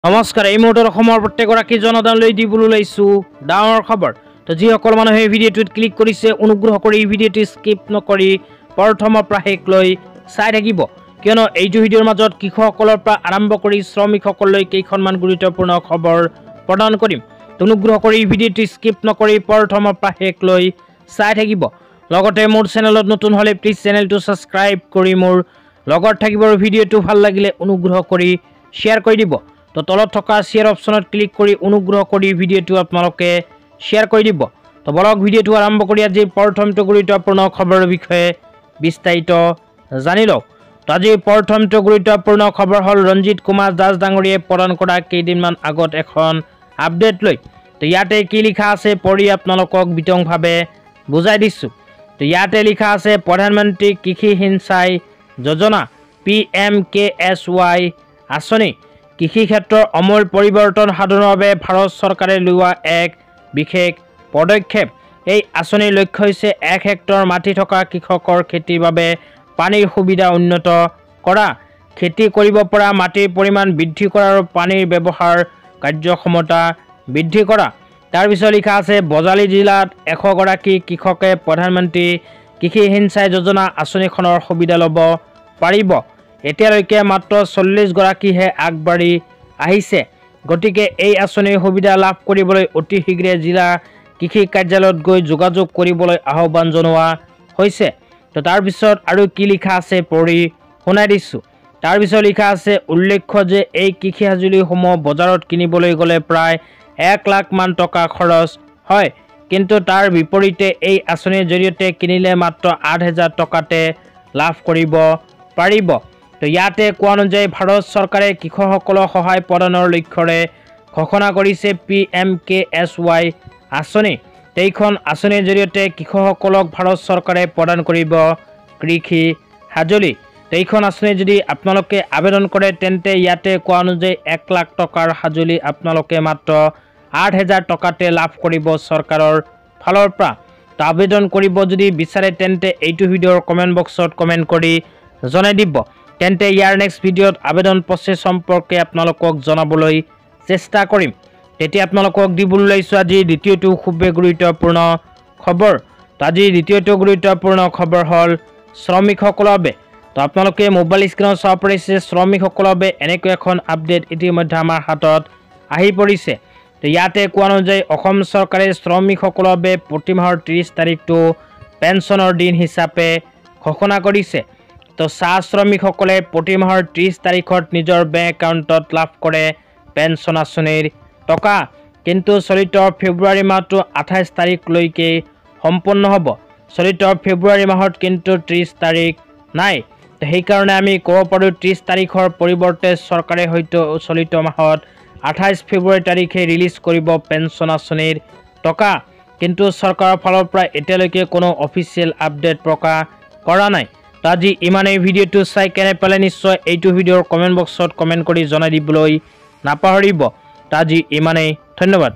নমস্কাৰ, এই মুহূৰ্তত অসমৰ প্ৰত্যেকগৰাকী জনতালৈ দিবলৈ ওলাইছোঁ ডাঙৰ খবৰ। তো যিসকল মানুহে ভিডিঅ'টোত ক্লিক কৰিছে অনুগ্ৰহ কৰি ভিডিঅ'টো স্কিপ নকৰি প্ৰথমৰ পৰা শেষলৈ চাই থাকিব, কিয়নো এইটো ভিডিঅ'ৰ মাজত কৃষকসকলৰ পৰা আৰম্ভ কৰি শ্ৰমিকসকললৈ কেইখনমান গুৰুত্বপূৰ্ণ খবৰ প্ৰদান কৰিম। অনুগ্ৰহ কৰি ভিডিঅ'টো স্কিপ নকৰি প্ৰথমৰ পৰা শেষলৈ চাই থাকিব। লগতে মোৰ চেনেলত নতুন হ'লে প্লিজ চেনেলটো ছাবস্ক্ৰাইব কৰি মোৰ লগত থাকিব আৰু ভিডিঅ'টো ভাল লাগিলে অনুগ্ৰহ কৰি শ্বেয়াৰ কৰি দিব। তো তলত থকা শ্বেয়াৰ অপশ্যনত ক্লিক কৰি অনুগ্ৰহ কৰি ভিডিঅ'টো আপোনালোকে শ্বেয়াৰ কৰি দিব। তো বলক ভিডিঅ'টো আৰম্ভ কৰি আজিৰ প্ৰথমটো গুৰুত্বপূৰ্ণ খবৰৰ বিষয়ে বিস্তাৰিত জানি লওক। তো আজিৰ প্ৰথমটো গুৰুত্বপূৰ্ণ খবৰ হ'ল ৰঞ্জিত কুমাৰ দাস ডাঙৰীয়াই প্ৰদান কৰা কেইদিনমান আগত এখন আপডেট লৈ। তো ইয়াতে কি লিখা আছে পঢ়ি আপোনালোকক বিতংভাৱে বুজাই দিছোঁ। তো ইয়াতে লিখা আছে প্ৰধানমন্ত্ৰী কৃষি সিঞ্চাই যোজনা PMKSY আঁচনি কৃষি ক্ষেত্ৰৰ আমূল পৰিৱৰ্তন সাধনৰ বাবে ভাৰত চৰকাৰে লোৱা এক বিশেষ পদক্ষেপ। এই আঁচনিৰ লক্ষ্য হৈছে 1 হেক্টৰ মাটি থকা কৃষকৰ খেতিৰ বাবে পানীৰ সুবিধা উন্নত কৰা, খেতি কৰিব পৰা মাটিৰ পৰিমাণ বৃদ্ধি কৰা আৰু পানীৰ ব্যৱহাৰ কাৰ্যক্ষমতা বৃদ্ধি কৰা। তাৰপিছত লিখা আছে বজালী জিলাত 100 গৰাকী কৃষকে প্ৰধানমন্ত্ৰী কৃষি সিঞ্চাই যোজনা আঁচনিখনৰ সুবিধা ল'ব পাৰিব। এতিয়ালৈকে মাত্ৰ 40 গৰাকীহে আগবাঢ়ি আহিছে। গতিকে এই আঁচনিৰ সুবিধা লাভ কৰিবলৈ অতি শীঘ্ৰে জিলা কৃষি কাৰ্যালয়ত গৈ যোগাযোগ কৰিবলৈ আহ্বান জনোৱা হৈছে। তো তাৰপিছত আৰু কি লিখা আছে পঢ়ি শুনাই দিছোঁ। তাৰপিছত লিখা আছে উল্লেখ্য যে এই কৃষি সঁজুলিসমূহ বজাৰত কিনিবলৈ গ'লে প্ৰায় 1 লাখ মান টকা খৰচ হয়, কিন্তু তাৰ বিপৰীতে এই আঁচনিৰ জৰিয়তে কিনিলে মাত্ৰ 8,000 টকাতে লাভ কৰিব পাৰিব। তো ইয়াতে কোৱা অনুযায়ী ভাৰত চৰকাৰে কৃষকসকলক সহায় প্ৰদানৰ লক্ষ্যৰে ঘোষণা কৰিছে PMKSY আঁচনি। এইখন আঁচনিৰ জৰিয়তে কৃষকসকলক ভাৰত চৰকাৰে প্ৰদান কৰিব কৃষি সঁজুলি। এইখন আঁচনি যদি আপোনালোকে আবেদন কৰে তেন্তে ইয়াতে কোৱা অনুযায়ী 1 লাখ টকাৰ সঁজুলি আপোনালোকে মাত্ৰ 8,000 টকাতে লাভ কৰিব চৰকাৰৰ ফালৰ পৰা। তো আবেদন কৰিব যদি বিচাৰে তেন্তে এইটো ভিডিঅ'ৰ কমেণ্ট বক্সত কমেণ্ট কৰি জনাই দিব। তেন্তে ইয়াৰ নেক্সট ভিডিঅ'ত আবেদন প্ৰচেছ সম্পৰ্কে আপোনালোকক জনাবলৈ চেষ্টা কৰিম। তেতিয়া আপোনালোকক দিবলৈ ওলাইছোঁ আজি দ্বিতীয়টো খুবেই গুৰুত্বপূৰ্ণ খবৰ। তো আজি দ্বিতীয়টো গুৰুত্বপূৰ্ণ খবৰ হ'ল শ্ৰমিকসকলৰ বাবে। তো আপোনালোকে মোবাইল স্ক্ৰীনত চাব পাৰিছে শ্ৰমিকসকলৰ বাবে এনেকৈ এখন আপডেট ইতিমধ্যে আমাৰ হাতত আহি পৰিছে। তো ইয়াতে কোৱা অনুযায়ী অসম চৰকাৰে শ্ৰমিকসকলৰ বাবে প্ৰতি মাহৰ 30 তাৰিখটো পেঞ্চনৰ দিন হিচাপে ঘোষণা কৰিছে। তো চাহ শ্ৰমিকসকলে প্ৰতি মাহৰ 30 তাৰিখত নিজৰ বেংক একাউণ্টত লাভ কৰে পেঞ্চন আঁচনিৰ টকা, কিন্তু চলিত ফেব্ৰুৱাৰী মাহটো 28 তাৰিখলৈকে সম্পূৰ্ণ হ'ব। চলিত ফেব্ৰুৱাৰী মাহত কিন্তু 30 তাৰিখ নাই। তো সেইকাৰণে আমি ক'ব পাৰোঁ 30 তাৰিখৰ পৰিৱৰ্তে চৰকাৰে হয়তো চলিত মাহত 28 ফেব্ৰুৱাৰী তাৰিখে ৰিলিজ কৰিব পেঞ্চন আঁচনিৰ টকা, কিন্তু চৰকাৰৰ ফালৰ পৰা এতিয়ালৈকে কোনো অফিচিয়েল আপডেট প্ৰকাশ কৰা নাই। তো আজি ইমানেই। ভিডিঅ'টো চাই কেনে পালে নিশ্চয় এইটো ভিডিঅ'ৰ কমেণ্ট বক্সত কমেণ্ট কৰি জনাই দিবলৈ নাপাহৰিব। তো আজি ইমানেই, ধন্যবাদ।